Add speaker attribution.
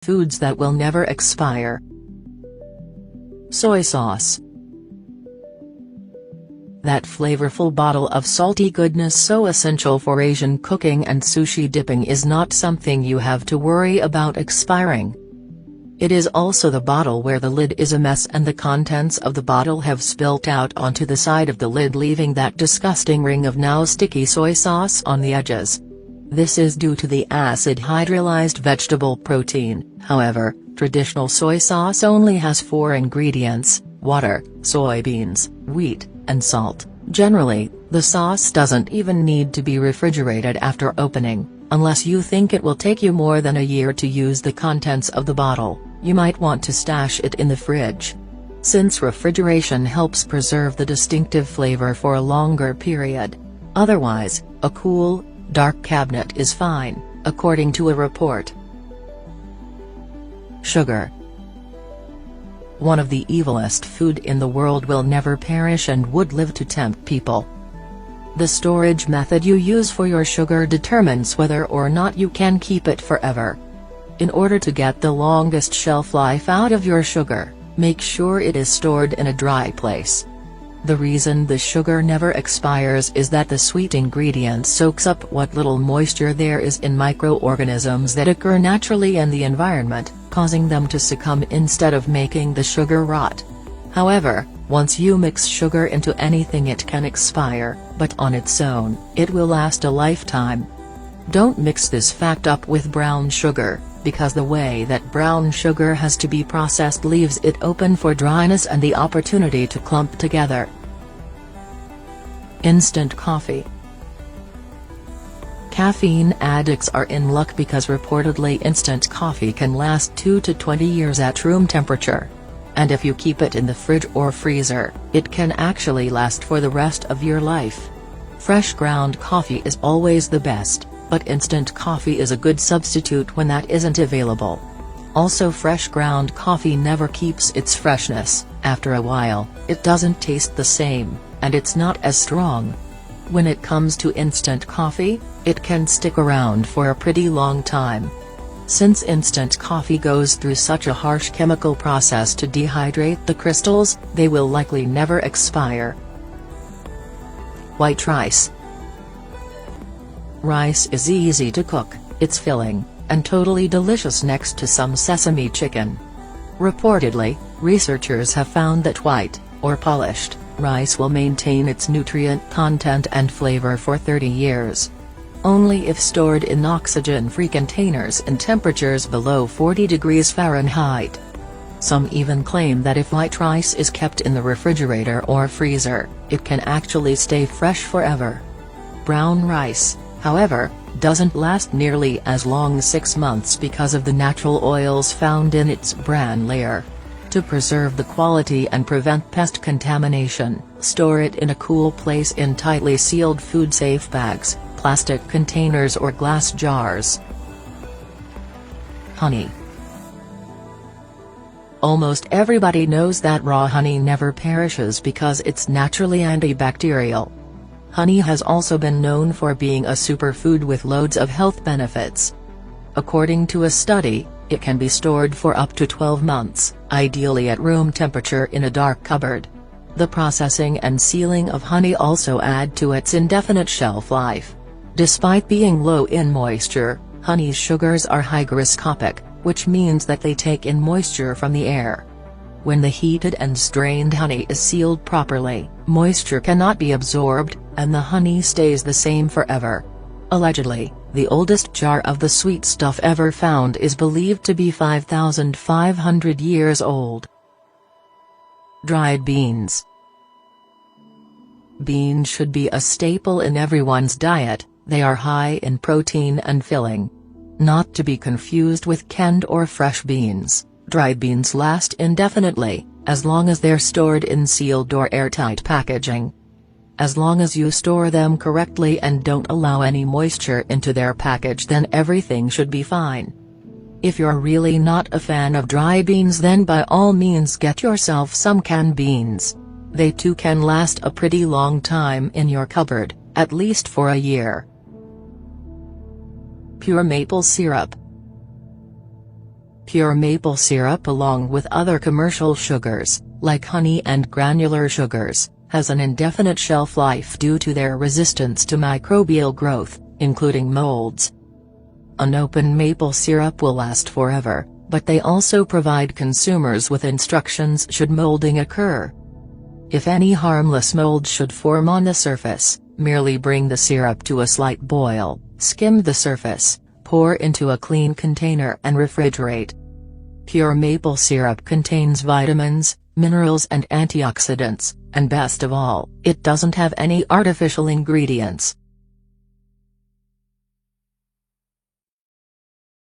Speaker 1: Foods that will never expire. Soy sauce. That flavorful bottle of salty goodness so essential for Asian cooking and sushi dipping is not something you have to worry about expiring. It is also the bottle where the lid is a mess and the contents of the bottle have spilt out onto the side of the lid, leaving that disgusting ring of now sticky soy sauce on the edges. This is due to the acid hydrolyzed vegetable protein. However, traditional soy sauce only has 4 ingredients: water, soybeans, wheat, and salt. Generally, the sauce doesn't even need to be refrigerated after opening, unless you think it will take you more than a year to use the contents of the bottle. You might want to stash it in the fridge, since refrigeration helps preserve the distinctive flavor for a longer period. Otherwise, a cool, dark cabinet is fine, according to a report. Sugar. One of the evilest food in the world will never perish and would live to tempt people. The storage method you use for your sugar determines whether or not you can keep it forever. In order to get the longest shelf life out of your sugar, make sure it is stored in a dry place. The reason the sugar never expires is that the sweet ingredient soaks up what little moisture there is in microorganisms that occur naturally in the environment, causing them to succumb instead of making the sugar rot. However, once you mix sugar into anything it can expire, but on its own, it will last a lifetime. Don't mix this fact up with brown sugar, because the way that brown sugar has to be processed leaves it open for dryness and the opportunity to clump together. Instant coffee. Caffeine addicts are in luck because reportedly instant coffee can last 2 to 20 years at room temperature. And if you keep it in the fridge or freezer, it can actually last for the rest of your life. Fresh ground coffee is always the best, but instant coffee is a good substitute when that isn't available. Also, fresh ground coffee never keeps its freshness. After a while, it doesn't taste the same, and it's not as strong. When it comes to instant coffee, it can stick around for a pretty long time. Since instant coffee goes through such a harsh chemical process to dehydrate the crystals, they will likely never expire. White rice. Rice is easy to cook, it's filling, and totally delicious next to some sesame chicken. Reportedly, researchers have found that white, or polished, rice will maintain its nutrient content and flavor for 30 years. Only if stored in oxygen-free containers in temperatures below 40 degrees Fahrenheit. Some even claim that if white rice is kept in the refrigerator or freezer, it can actually stay fresh forever. Brown rice, however, doesn't last nearly as long, 6 months, because of the natural oils found in its bran layer. To preserve the quality and prevent pest contamination, store it in a cool place in tightly sealed food-safe bags, plastic containers or glass jars. Honey. Almost everybody knows that raw honey never perishes because it's naturally antibacterial. Honey has also been known for being a superfood with loads of health benefits. According to a study, it can be stored for up to 12 months, ideally at room temperature in a dark cupboard. The processing and sealing of honey also add to its indefinite shelf life. Despite being low in moisture, honey's sugars are hygroscopic, which means that they take in moisture from the air. When the heated and strained honey is sealed properly, moisture cannot be absorbed, and the honey stays the same forever. Allegedly, the oldest jar of the sweet stuff ever found is believed to be 5,500 years old. Dried beans. Beans should be a staple in everyone's diet. They are high in protein and filling. Not to be confused with canned or fresh beans, dried beans last indefinitely, as long as they're stored in sealed or airtight packaging. As long as you store them correctly and don't allow any moisture into their package, then everything should be fine. If you're really not a fan of dry beans, then by all means get yourself some canned beans. They too can last a pretty long time in your cupboard, at least for a year. Pure maple syrup. Pure maple syrup, along with other commercial sugars, like honey and granular sugars, has an indefinite shelf life due to their resistance to microbial growth, including molds. Unopened maple syrup will last forever, but they also provide consumers with instructions should molding occur. If any harmless mold should form on the surface, merely bring the syrup to a slight boil, skim the surface, pour into a clean container and refrigerate. Pure maple syrup contains vitamins, minerals and antioxidants, and best of all, it doesn't have any artificial ingredients.